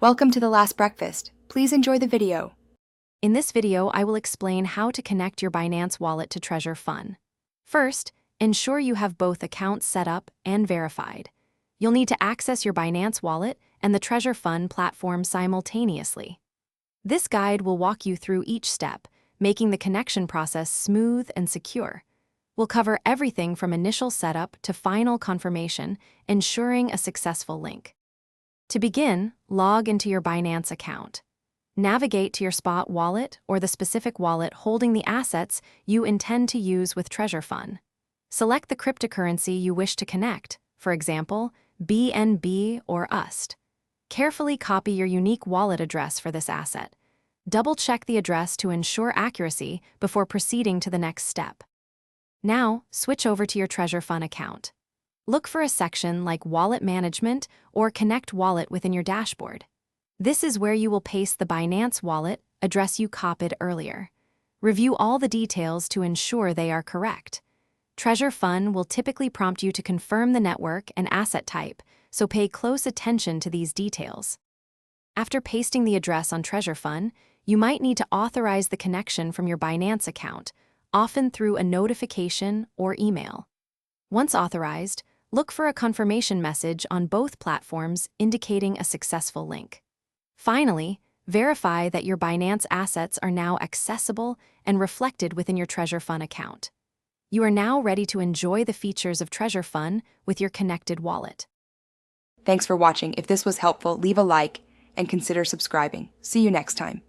Welcome to the last breakfast. Please enjoy the video. In this video, I will explain how to connect your Binance wallet to Treasure Fun. First, ensure you have both accounts set up and verified. You'll need to access your Binance wallet and the Treasure Fun platform simultaneously. This guide will walk you through each step, making the connection process smooth and secure. We'll cover everything from initial setup to final confirmation, ensuring a successful link. To begin, log into your Binance account. Navigate to your spot wallet or the specific wallet holding the assets you intend to use with Treasure Fun. Select the cryptocurrency you wish to connect, for example, BNB or UST. Carefully copy your unique wallet address for this asset. Double-check the address to ensure accuracy before proceeding to the next step. Now, switch over to your Treasure Fun account. Look for a section like Wallet Management or Connect Wallet within your dashboard. This is where you will paste the Binance wallet address you copied earlier. Review all the details to ensure they are correct. Treasure Fun will typically prompt you to confirm the network and asset type, so pay close attention to these details. After pasting the address on Treasure Fun, you might need to authorize the connection from your Binance account, often through a notification or email. Once authorized, look for a confirmation message on both platforms indicating a successful link. Finally, verify that your Binance assets are now accessible and reflected within your Treasure Fun account. You are now ready to enjoy the features of Treasure Fun with your connected wallet. Thanks for watching. If this was helpful, leave a like and consider subscribing. See you next time.